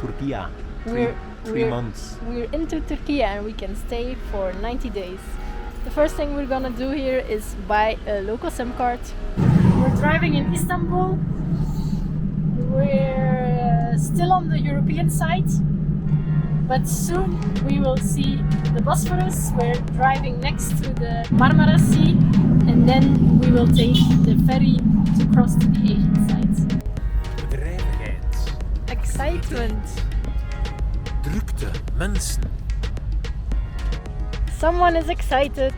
Turkey. We're 3 months. We're into Turkey and we can stay for 90 days. The first thing we're gonna do here is buy a local SIM card. We're driving in Istanbul. We're still on the European side, but soon we will see the Bosphorus. We're driving next to the Marmara Sea, and then we will take the ferry to cross to the Asian side. Bedrijvigheid. Excitement. Drukte. Mensen. Someone is excited.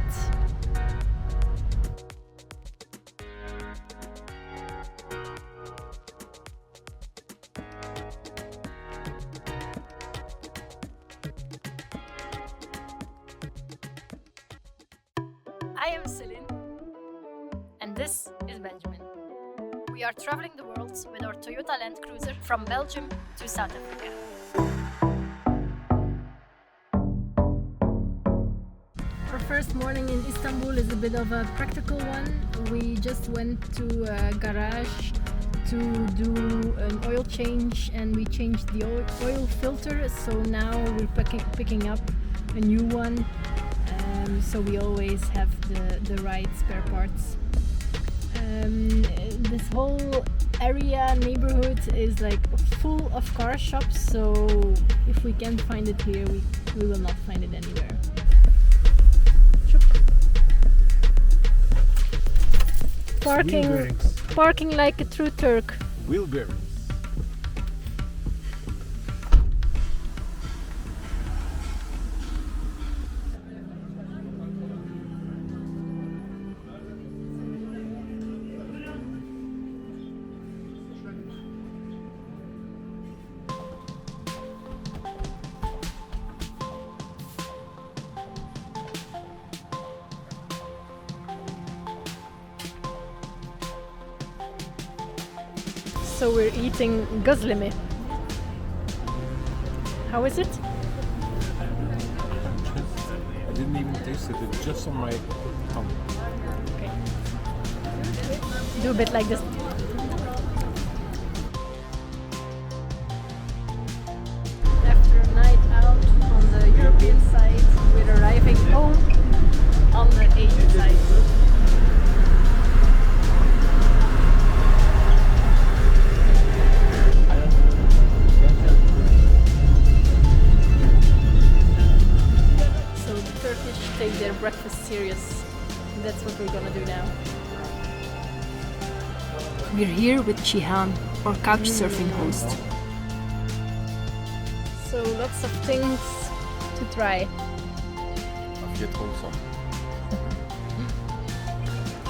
I am Celine, and this is Benjamin. We are traveling the world with our Toyota Land Cruiser from Belgium to South Africa. Our first morning in Istanbul is a bit of a practical one. We just went to a garage to do an oil change, and we changed the oil filter, so now we're picking up a new one. So we always have the right spare parts. This whole area, neighborhood is like full of car shops, so if we can't find it here, we will not find it anywhere. Parking like a true Turk. Wheelbarrows. So we're eating gözleme. How is it? I didn't even taste it. It's just on my tongue. Okay. Do a bit like this. After a night out on the European side, we're arriving home on the Asian side. Take their breakfast serious. That's what we're gonna do now. We're here with Cihan, our couchsurfing host. So lots of things to try. Afiyet olsun.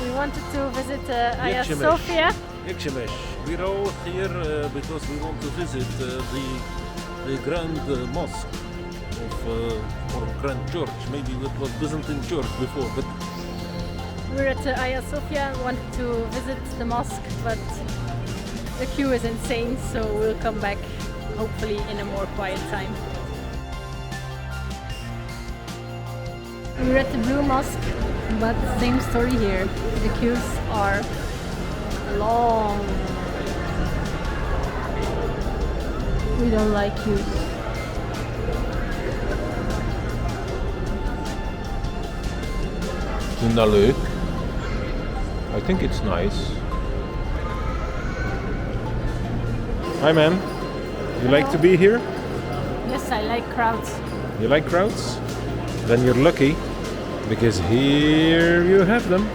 We wanted to visit Hagia Sophia. We're all here because we want to visit the Grand Mosque or Grand Church. Maybe it was Byzantine Church before, but we're at Hagia Sophia. Wanted to visit the mosque, but the queue is insane, so we'll come back hopefully in a more quiet time. We're at the Blue Mosque, but same story here. The queues are long. We don't like queues. leuk. I think it's nice. Hi man, you like to be here? Yes, I like crowds. You like crowds? Then you're lucky, because here you have them.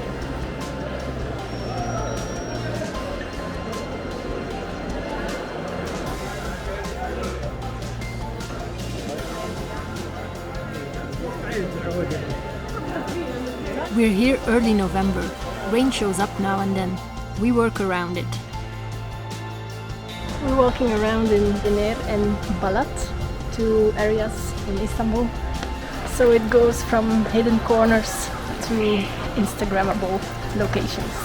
We're here early November. Rain shows up now and then. We work around it. We're walking around in Fener and Balat, two areas in Istanbul. So it goes from hidden corners to Instagrammable locations.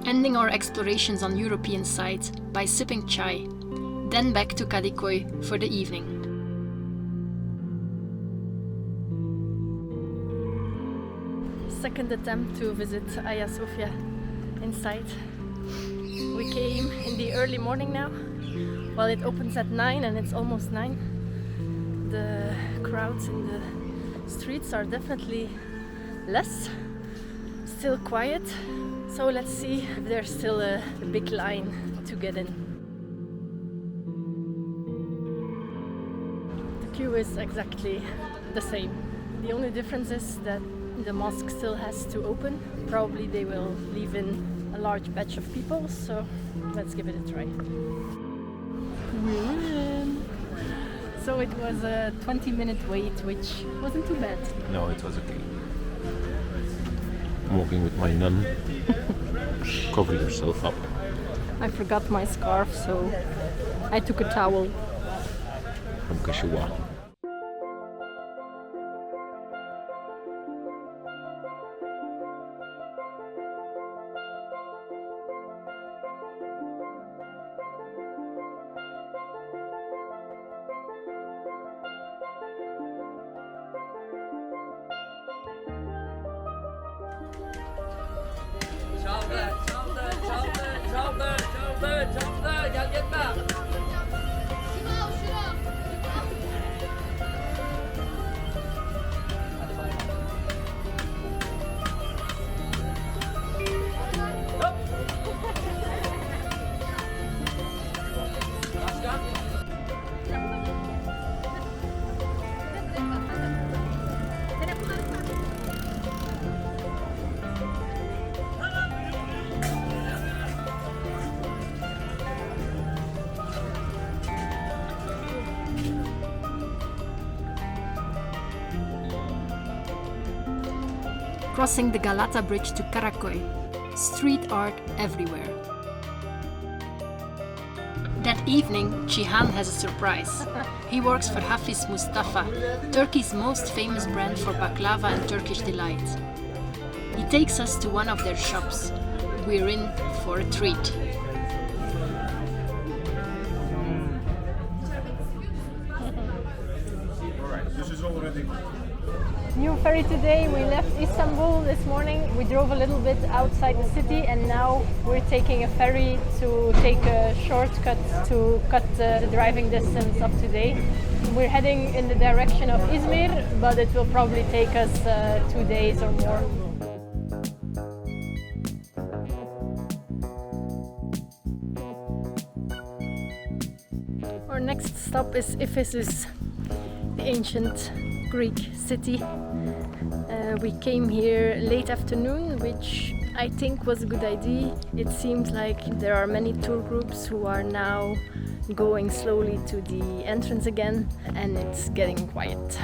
Ending our explorations on European side by sipping chai, then back to Kadıköy for the evening. Second attempt to visit Hagia Sophia inside. We came early morning now. Well, it opens at 9 and it's almost 9. The crowds in the streets are definitely less, still quiet. So let's see if there's still a big line to get in. The queue is exactly the same. The only difference is that the mosque still has to open. Probably they will leave in a large batch of people, so let's give it a try. We're in. So it was a 20-minute wait, which wasn't too bad. No, it was okay. I'm walking with my nun. Cover yourself up. I forgot my scarf, so I took a towel. From Kashua. Gel gitme. Crossing the Galata Bridge to Karaköy. Street art everywhere. That evening, Cihan has a surprise. He works for Hafiz Mustafa, Turkey's most famous brand for baklava and Turkish delight. He takes us to one of their shops. We're in for a treat. This is already. New ferry today. We left Istanbul this morning. We drove a little bit outside the city and now we're taking a ferry to take a shortcut to cut the driving distance of today. We're heading in the direction of Izmir, but it will probably take us 2 days or more. Our next stop is Ephesus, the ancient Greek city. We came here late afternoon, which I think was a good idea. It seems like there are many tour groups who are now going slowly to the entrance again, and it's getting quiet.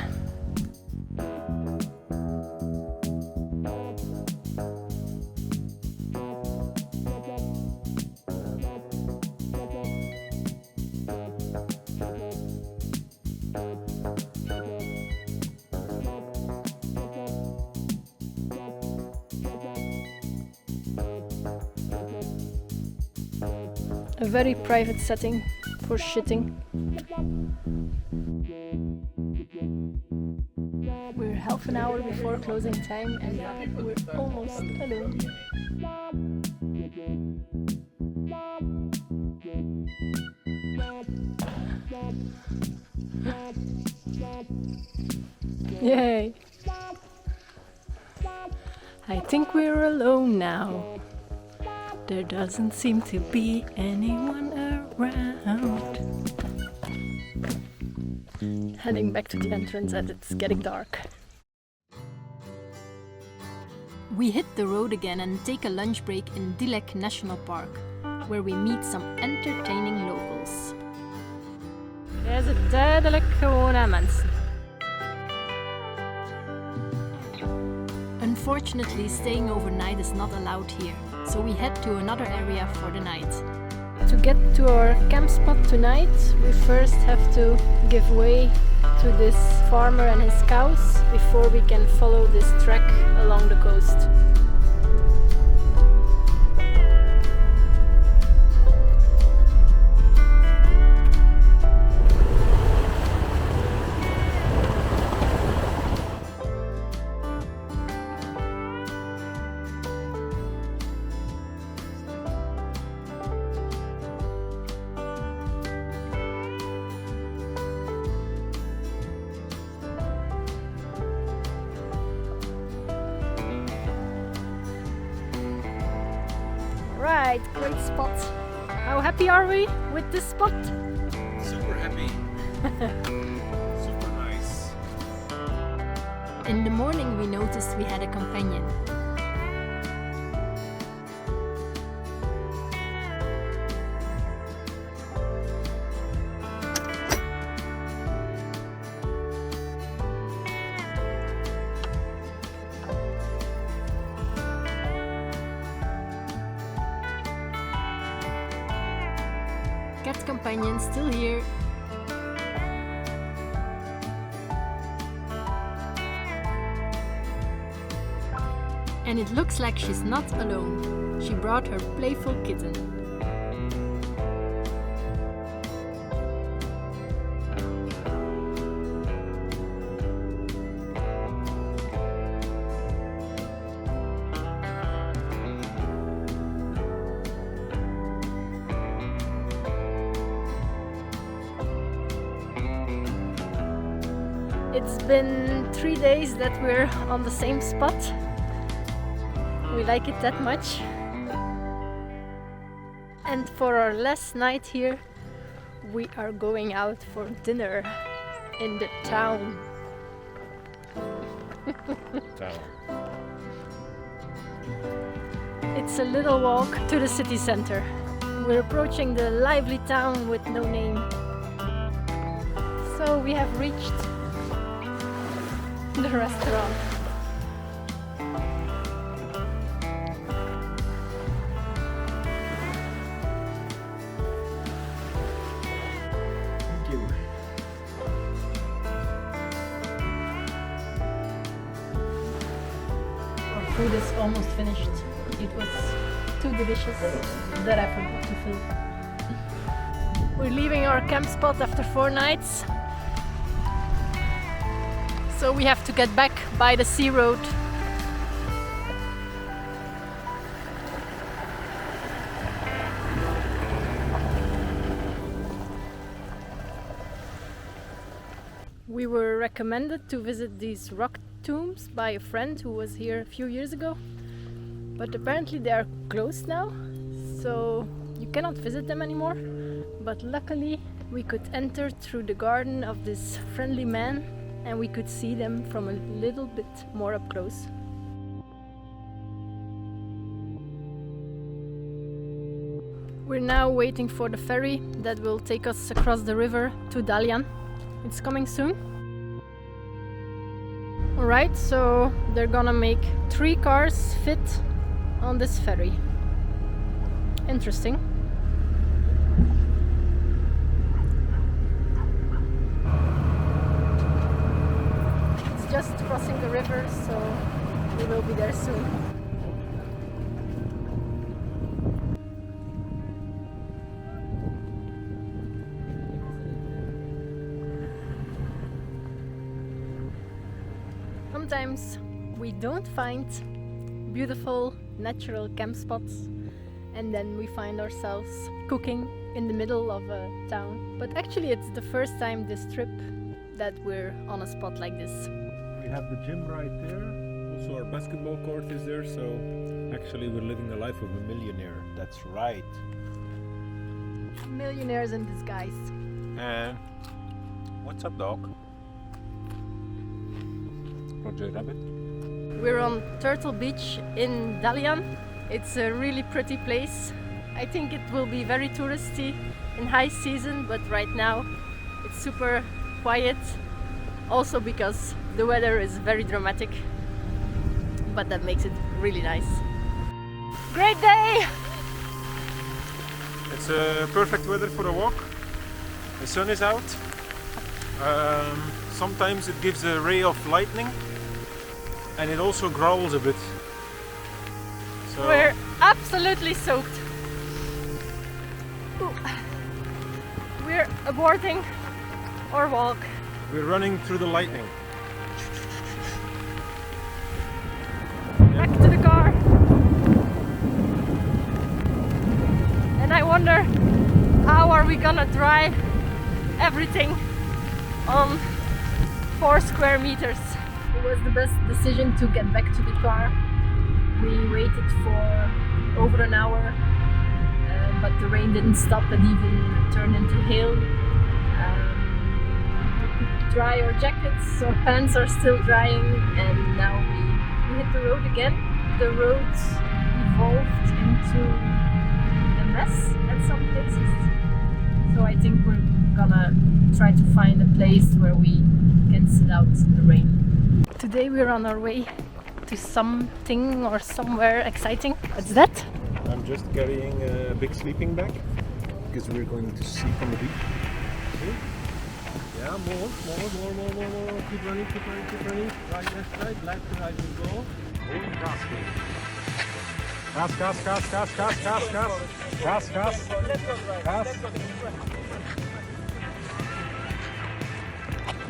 A very private setting for shitting. We're half an hour before closing time and we're almost alone. Yay! I think we're alone now. There doesn't seem to be anyone around. Heading back to the entrance as it's getting dark. We hit the road again and take a lunch break in Dilek National Park, where we meet some entertaining locals. Er zit duidelijk gewone mensen. Unfortunately, staying overnight is not allowed here, so we head to another area for the night. To get to our camp spot tonight, we first have to give way to this farmer and his cows before we can follow this trek along the coast. right, great spot. How happy are we with this spot? Super happy. Super nice. In the morning we noticed we had a companion. Cat companion still here. And it looks like she's not alone. She brought her playful kitten. It's been 3 days that we're on the same spot. We like it that much. And for our last night here, we are going out for dinner in the town. It's a little walk to the city center. We're approaching the lively town with no name. So we have reached the restaurant. Thank you. Our food is almost finished. It was too delicious that I forgot to fill. We're leaving our camp spot after 4 nights. So we have to get back by the sea road. We were recommended to visit these rock tombs by a friend who was here a few years ago. But apparently they are closed now, so you cannot visit them anymore. But luckily we could enter through the garden of this friendly man, and we could see them from a little bit more up close. We're now waiting for the ferry that will take us across the river to Dalyan. It's coming soon. Alright, so they're gonna make 3 cars fit on this ferry. Interesting. Just crossing the river, so we will be there soon. Sometimes we don't find beautiful natural camp spots, and then we find ourselves cooking in the middle of a town. But actually it's the first time this trip that we're on a spot like this. We have the gym right there. Also our basketball court is there, so actually we're living the life of a millionaire. That's right. Millionaires in disguise. And what's up, dog? Roger Rabbit. We're on Turtle Beach in Dalyan. It's a really pretty place. I think it will be very touristy in high season, but right now it's super quiet. Also because the weather is very dramatic, but that makes it really nice. Great day! It's perfect weather for a walk. The sun is out. Sometimes it gives a ray of lightning, and it also growls a bit. So we're absolutely soaked. Ooh. We're aborting our walk. we're running through the lightning. Back to the car. And I wonder, how are we gonna drive everything on 4 square meters? It was the best decision to get back to the car. We waited for over an hour the rain didn't stop and even turned into hail. Dry our jackets, our pants are still drying, and now we hit the road again. The road evolved into a mess at some places, so I think we're gonna try to find a place where we can sit out the rain. Today we're on our way to something or somewhere exciting. What's that? I'm just carrying a big sleeping bag because we're going to sleep on the beach. Okay. Yeah, more. Keep running. Right, left, right, we go. Gas.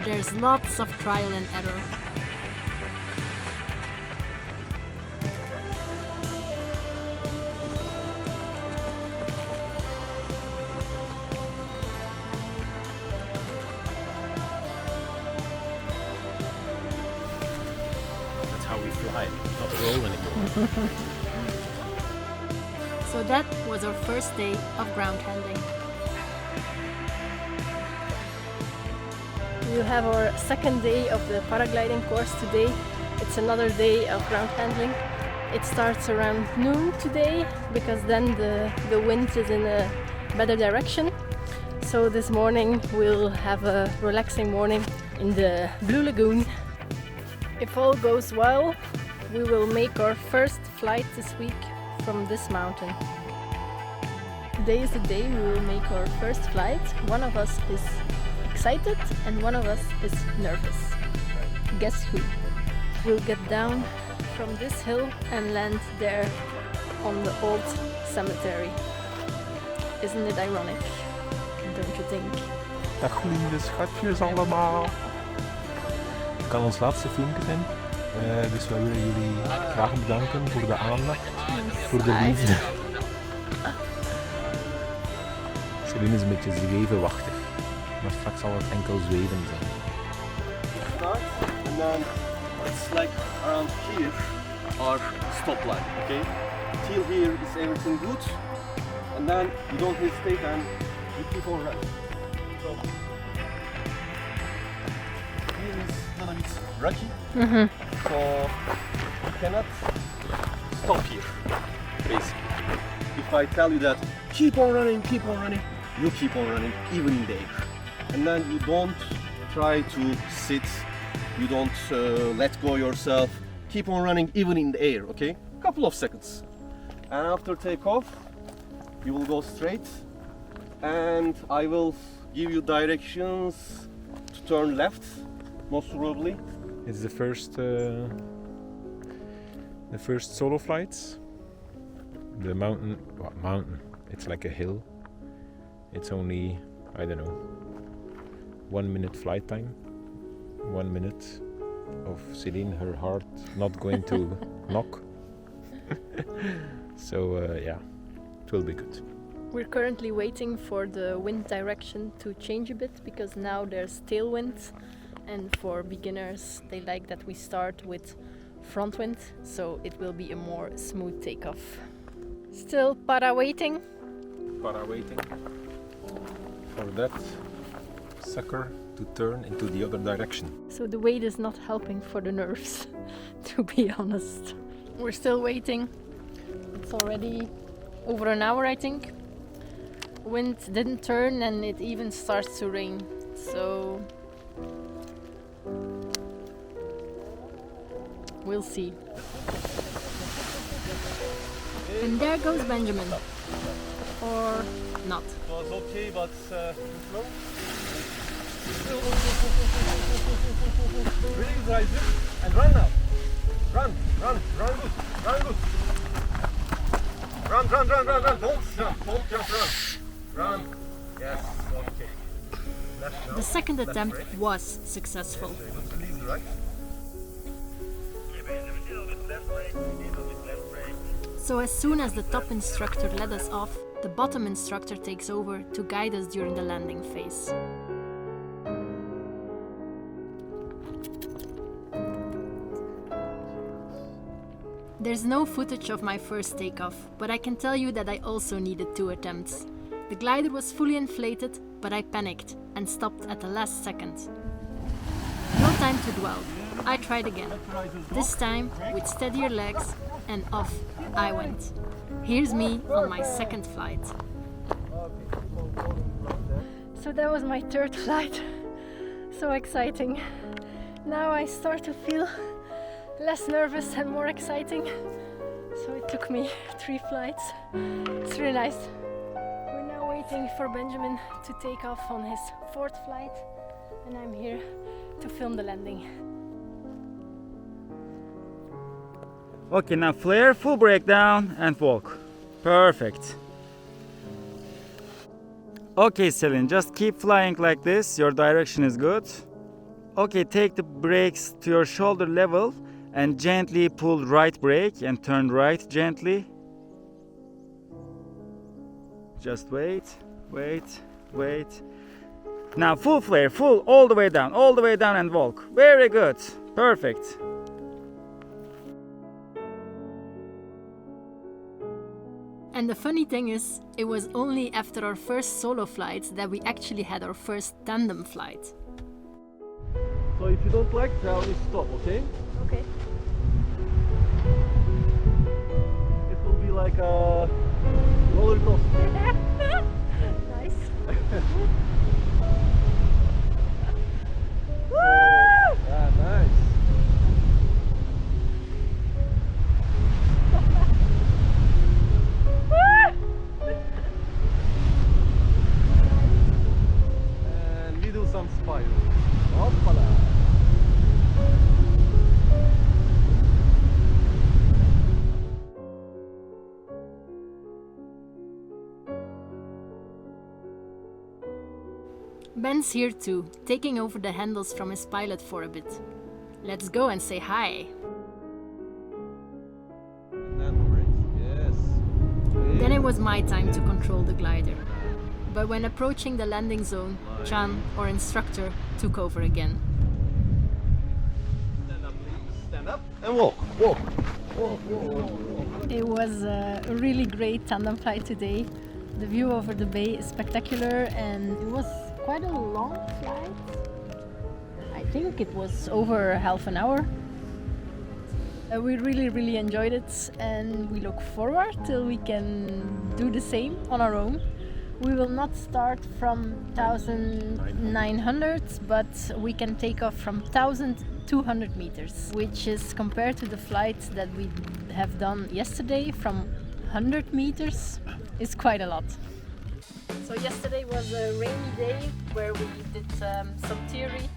There's lots of trial and error. That's how we fly, not roll anymore. So that was our first day of ground handling. We have our second day of the paragliding course today. It's another day of ground handling. It starts around noon today because then the wind is in a better direction. So this morning we'll have a relaxing morning in the Blue Lagoon. If all goes well, we will make our first flight this week from this mountain. Today is the day we will make our first flight. One of us is excited and one of us is nervous. Guess who? We'll get down from this hill and land there on the old cemetery. Isn't it ironic? Don't you think? Dag lieve schatjes allemaal. Het kan ons laatste filmpje zijn. Dus wij willen jullie graag bedanken voor de aandacht, voor de liefde. Celine is een beetje zwevenwachtig, maar straks zal het enkel zweven zijn. Start, and then it's like around here our stop line, okay? Till here is everything good, and then you don't hesitate and you keep on running. So here is a little bit rocky, so you cannot stop here, basically. If I tell you that keep on running, you keep on running even in the air. And then you don't try to sit, you don't let go yourself, keep on running even in the air, okay? Couple of seconds. And after takeoff, you will go straight and I will give you directions to turn left, most probably. It's the first solo flights. The mountain, it's like a hill. It's only, I don't know, 1 minute flight time. 1 minute of Celine, her heart not going to knock. So yeah, it will be good. We're currently waiting for the wind direction to change a bit because now there's tailwind, and for beginners they like that we start with front wind, so it will be a more smooth takeoff. Still para waiting. Para waiting for that sucker to turn into the other direction. So the weight is not helping for the nerves, to be honest. We're still waiting. It's already over an hour, I think. Wind didn't turn and it even starts to rain. So we'll see. And there goes Benjamin. Or not. It was okay, but slow. Really drive it and run now. Run good. Run. Don't jump, run. Yes, okay. Left now. The second Left attempt brake. was successful. Please, right? So as soon as the top instructor let us off, the bottom instructor takes over to guide us during the landing phase. There's no footage of my first takeoff, but I can tell you that I also needed 2 attempts. The glider was fully inflated, but I panicked and stopped at the last second. No time to dwell. I tried again. This time with steadier legs, and off I went. Here's me on my second flight. So that was my 3rd flight. So exciting. Now I start to feel less nervous and more exciting. So it took me 3 flights. It's really nice. We're now waiting for Benjamin to take off on his 4th flight, and I'm here to film the landing. Okay, now flare, full breakdown and walk. Perfect. Okay, Celine, just keep flying like this. Your direction is good. Okay, take the brakes to your shoulder level and gently pull right brake and turn right gently. Just wait, wait, wait. Now full flare, full, all the way down and walk. Very good, perfect. And the funny thing is, it was only after our first solo flight that we actually had our first tandem flight. So if you don't like, tell me stop, okay? Okay. It will be like a roller coaster. Nice. Yeah, nice. And we do some spiral. Hoppala. Ben's here too, taking over the handles from his pilot for a bit. Let's go and say hi. And then brakes. Yes. Then it was my time to control the glider. But when approaching the landing zone, Chan, our instructor, took over again. Stand up, please. Stand up and walk. Walk. Walk. Walk. It was a really great tandem flight today. The view over the bay is spectacular, and it was quite a long flight. I think it was over half an hour. We really enjoyed it, and we look forward till we can do the same on our own. We will not start from 1900, but we can take off from 1200 meters, which is compared to the flight that we have done yesterday from 100 meters is quite a lot. So yesterday was a rainy day where we did some theory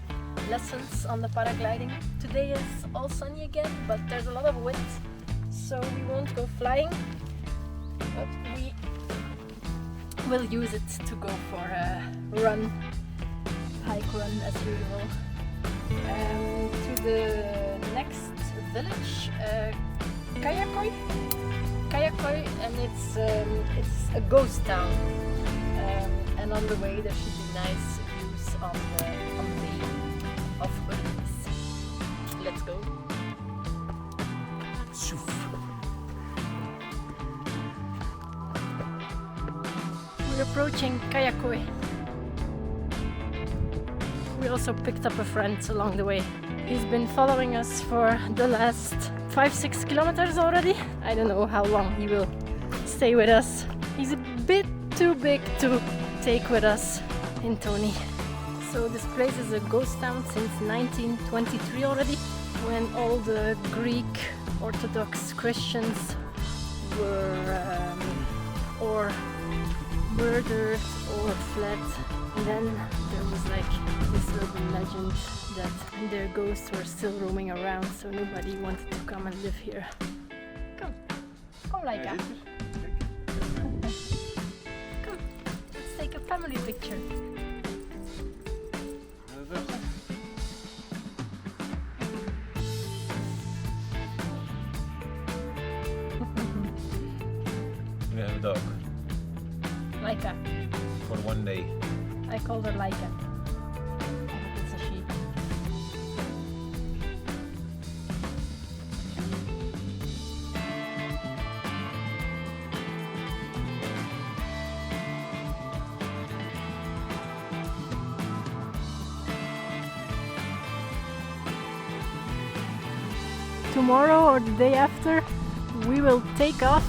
lessons on the paragliding. Today is all sunny again, but there's a lot of wind, so we won't go flying, but we will use it to go for a run, hike run as usual. To the next village, Kayaköy, and it's a ghost town. And on the way there should be nice views on the of Ölüdeniz. Let's go. We're approaching Kayaköy. We also picked up a friend along the way. He's been following us for the last 5-6 kilometers already. I don't know how long he will stay with us. He's a bit too big to take with us in Tony. So this place is a ghost town since 1923 already, when all the Greek Orthodox Christians were or murdered or fled. And then there was like this urban legend that their ghosts were still roaming around, so nobody wanted to come and live here. Come Laika. Come, let's take a family picture. We have a dog Laika. for one day. I called her Laika. It's a she. tomorrow or the day after we will take off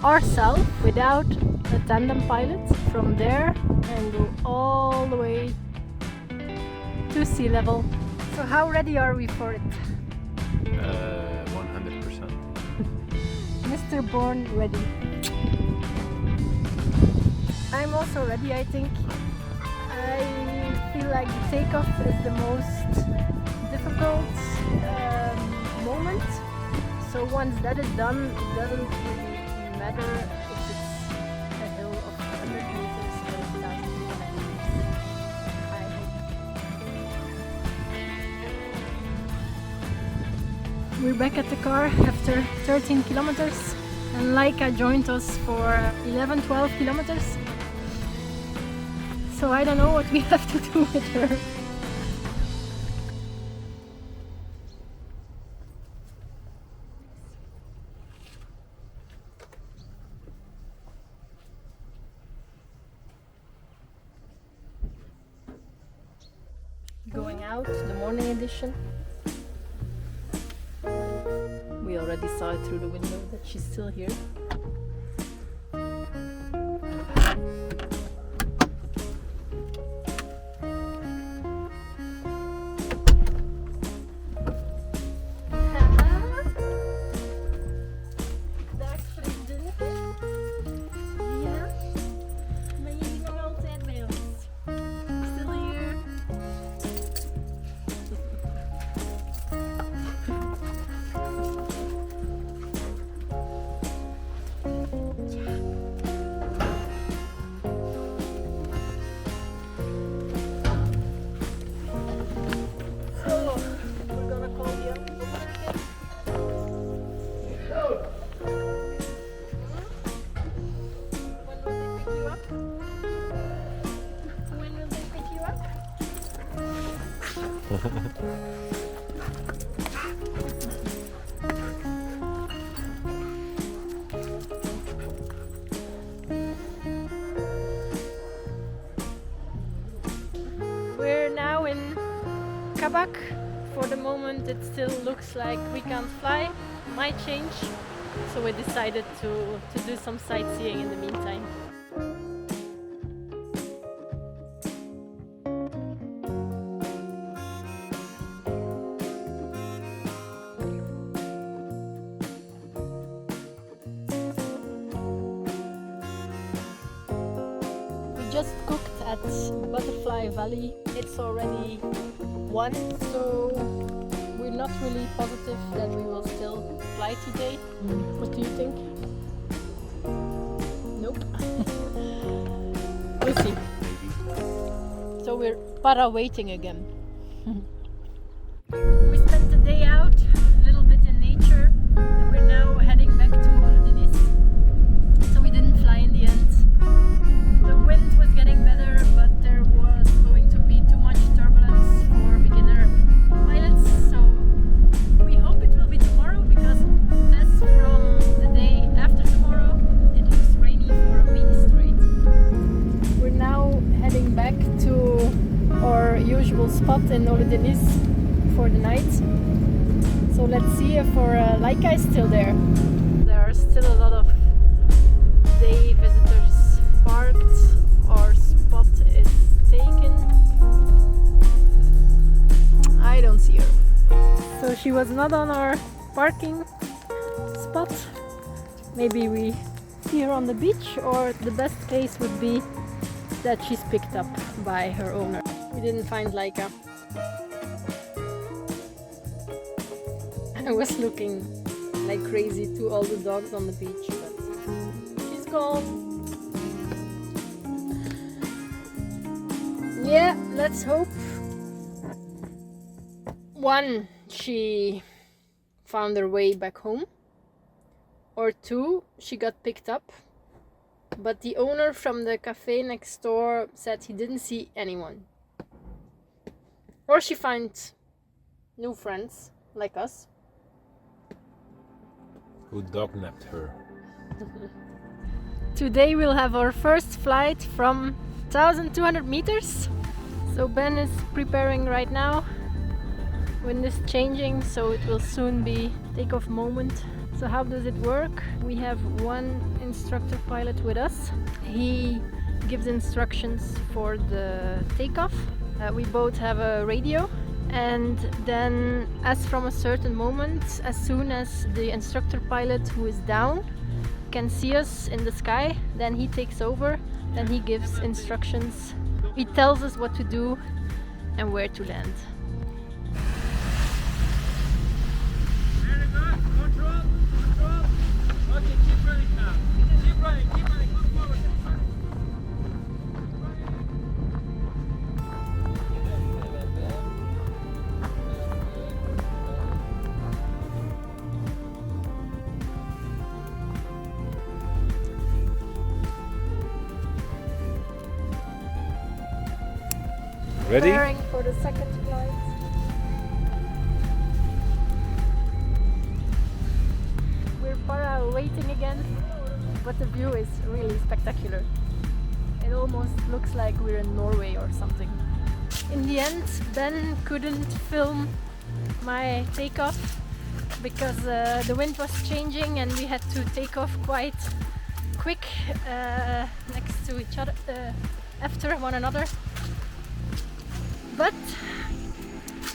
ourselves without a tandem pilot from there and go all the way to sea level. So how ready are we for it? 100%. Mr. Born ready. I'm also ready, I think. I feel like the takeoff is the most difficult moment. So once that is done, it doesn't really matter if it's a hill of 100 meters or 1,200 meters. I hope. We're back at the car after 13 kilometers, and Laika joined us for 11-12 kilometers. So I don't know what we have to do with her. Going out, the morning edition. We already saw it through the window that she's still here. We're now in Kabak. For the moment it still looks like we can't fly. Might change. So we decided to do some sightseeing in the meantime. Just cooked at Butterfly Valley. It's already 1, so we're not really positive that we will still fly today. What do you think? Nope. We'll see. So we're para-waiting again. We spent the day out, a little bit in nature, and we're now heading back to Ölüdeniz. So we didn't fly in the end. The wind was getting better, but there was going to be too much turbulence for beginner pilots. So we hope it will be tomorrow, because as from the day after tomorrow, it looks rainy for a week straight. We're now heading back to our usual spot in Ölüdeniz for the night. So let's see if our Laika is still there. There are still a lot of day visitors parked. Our spot is taken. I don't see her. So she was not on our parking spot. Maybe we see her on the beach, or the best case would be that she's picked up by her owner. We didn't find Laika. I was looking like crazy to all the dogs on the beach, but she's gone. Yeah, let's hope. 1, she found her way back home, or 2, she got picked up, but the owner from the cafe next door said he didn't see anyone. Or she found new friends like us. Who dognapped her? Today we'll have our first flight from 1,200 meters. So Ben is preparing right now Wind is changing, so it will soon be takeoff moment. So how does it work? We have one instructor pilot with us. He gives instructions for the takeoff. We both have a radio, and then as from a certain moment, as soon as the instructor pilot who is down can see us in the sky, then he takes over, then he gives instructions. He tells us what to do and where to land. Very good. Control. Okay, keep running now. Keep running. Go forward. Ready? Preparing for the second flight. We're waiting again, but the view is really spectacular. It almost looks like we're in Norway or something. In the end, Ben couldn't film my takeoff because the wind was changing and we had to take off quite quick next to each other, after one another. But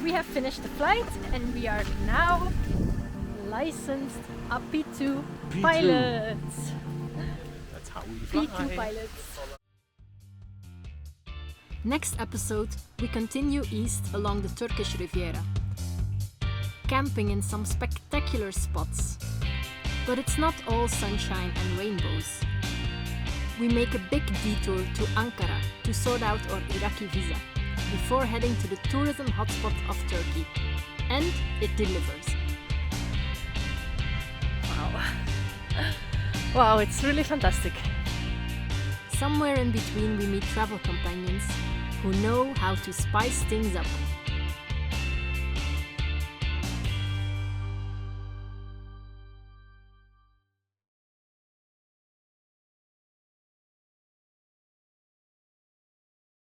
we have finished the flight and we are now licensed P2 pilots. That's how we fly. P2 pilots. Next episode, we continue east along the Turkish Riviera, camping in some spectacular spots. But it's not all sunshine and rainbows. We make a big detour to Ankara to sort out our Iraqi visa before heading to the tourism hotspot of Turkey. And it delivers. Wow, it's really fantastic. Somewhere in between we meet travel companions who know how to spice things up.